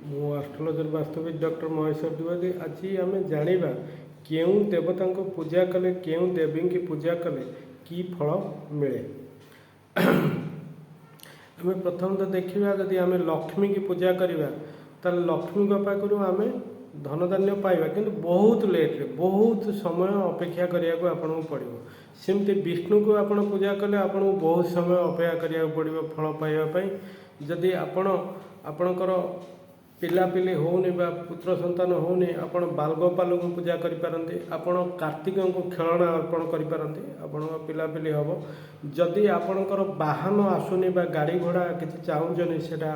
ମୁଁ ଆଷ୍ଟ୍ରୋଲୋଜର ବାସ୍ତବିକ ଡକ୍ଟର ମହେଶ୍ୱର ଦ୍ୱିବେଦୀ। ଆଜି ଆମେ ଜାଣିବା କେଉଁ ଦେବତାଙ୍କୁ ପୂଜା କଲେ, କେଉଁ ଦେବୀଙ୍କୁ ପୂଜା କଲେ କି ଫଳ ମିଳେ। ଆମେ ପ୍ରଥମତଃ ଦେଖିବା, ଯଦି ଆମେ ଲକ୍ଷ୍ମୀକି ପୂଜା କରିବା ତାହେଲେ ଲକ୍ଷ୍ମୀଙ୍କ ପାଖରୁ ଆମେ ଧନଧାନ୍ୟ ପାଇବା, କିନ୍ତୁ ବହୁତ ଲେଟ୍ରେ, ବହୁତ ସମୟ ଅପେକ୍ଷା କରିବାକୁ ଆପଣଙ୍କୁ ପଡ଼ିବ। ସେମିତି ବିଷ୍ଣୁଙ୍କୁ ଆପଣ ପୂଜା କଲେ ଆପଣଙ୍କୁ ବହୁତ ସମୟ ଅପେକ୍ଷା କରିବାକୁ ପଡ଼ିବ ଫଳ ପାଇବା ପାଇଁ। ଯଦି ଆପଣଙ୍କର ପିଲାପିଲି ହେଉନି ବା ପୁତ୍ର ସନ୍ତାନ ହେଉନି, ଆପଣ ବାଲଗୋପାଲଙ୍କୁ ପୂଜା କରିପାରନ୍ତି। ଆପଣ କାର୍ତ୍ତିକଙ୍କୁ ଖେଳଣା ଅର୍ପଣ କରିପାରନ୍ତି, ଆପଣଙ୍କ ପିଲାପିଲି ହେବ। ଯଦି ଆପଣଙ୍କର ବାହନ ଆସୁନି ବା ଗାଡ଼ି ଘୋଡ଼ା କିଛି ଚାହୁଁଛନ୍ତି ସେଇଟା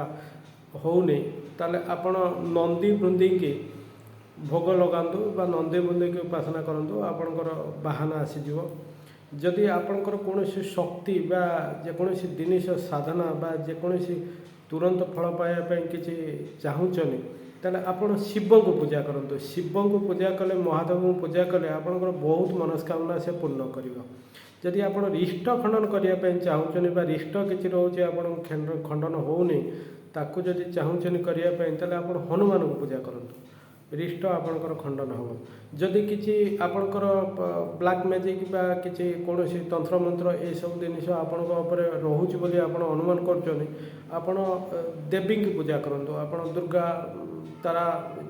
ହେଉନି, ତାହେଲେ ଆପଣ ନନ୍ଦୀ ବୃନ୍ଦିକି ଭୋଗ ଲଗାନ୍ତୁ ବା ନନ୍ଦୀ ବୃନ୍ଦିକି ଉପାସନା କରନ୍ତୁ, ଆପଣଙ୍କର ବାହନ ଆସିଯିବ। ଯଦି ଆପଣଙ୍କର କୌଣସି ଶକ୍ତି ବା ଯେକୌଣସି ଜିନିଷ ସାଧନା ବା ଯେକୌଣସି ତୁରନ୍ତ ଫଳ ପାଇବା ପାଇଁ କିଛି ଚାହୁଁଛନ୍ତି, ତାହେଲେ ଆପଣ ଶିବଙ୍କୁ ପୂଜା କରନ୍ତୁ। ଶିବଙ୍କୁ ପୂଜା କଲେ, ମହାଦେବଙ୍କୁ ପୂଜା କଲେ ଆପଣଙ୍କର ବହୁତ ମନସ୍କାମନା ସେ ପୂର୍ଣ୍ଣ କରିବ। ଯଦି ଆପଣ ରିଷ୍ଟ ଖଣ୍ଡନ କରିବା ପାଇଁ ଚାହୁଁଛନ୍ତି ବା ରିଷ୍ଟ କିଛି ରହୁଛି ଆପଣଙ୍କ ଖଣ୍ଡନ ହେଉନି, ତାକୁ ଯଦି ଚାହୁଁଛନ୍ତି କରିବା ପାଇଁ, ତାହେଲେ ଆପଣ ହନୁମାନଙ୍କୁ ପୂଜା କରନ୍ତୁ, ରିଷ୍ଟ ଆପଣଙ୍କର ଖଣ୍ଡନ ହେବ। ଯଦି କିଛି ଆପଣଙ୍କର ବ୍ଲାକ୍ ମ୍ୟାଜିକ୍ ବା କିଛି କୌଣସି ତନ୍ତ୍ରମନ୍ତ୍ର ଏସବୁ ଜିନିଷ ଆପଣଙ୍କ ଉପରେ ରହୁଛି ବୋଲି ଆପଣ ଅନୁମାନ କରୁଛନ୍ତି, ଆପଣ ଦେବୀଙ୍କୁ ପୂଜା କରନ୍ତୁ। ଆପଣ ଦୁର୍ଗା, ତାରା,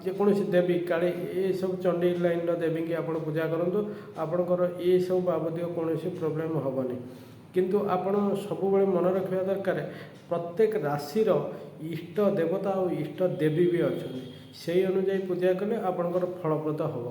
ଯେକୌଣସି ଦେବୀ, କାଳୀ, ଏସବୁ ଚଣ୍ଡୀ ଲାଇନ୍ର ଦେବୀଙ୍କୁ ଆପଣ ପୂଜା କରନ୍ତୁ, ଆପଣଙ୍କର ଏସବୁ ବାବଦୀୟ କୌଣସି ପ୍ରୋବ୍ଲେମ୍ ହେବନି। କିନ୍ତୁ ଆପଣ ସବୁବେଳେ ମନେ ରଖିବା ଦରକାର, ପ୍ରତ୍ୟେକ ରାଶିର ଇଷ୍ଟ ଦେବତା ଆଉ ଇଷ୍ଟ ଦେବୀ ବି ଅଛନ୍ତି, ସେହି ଅନୁଯାୟୀ ପୂଜା କଲେ ଆପଣଙ୍କର ଫଳପ୍ରଦ ହେବ।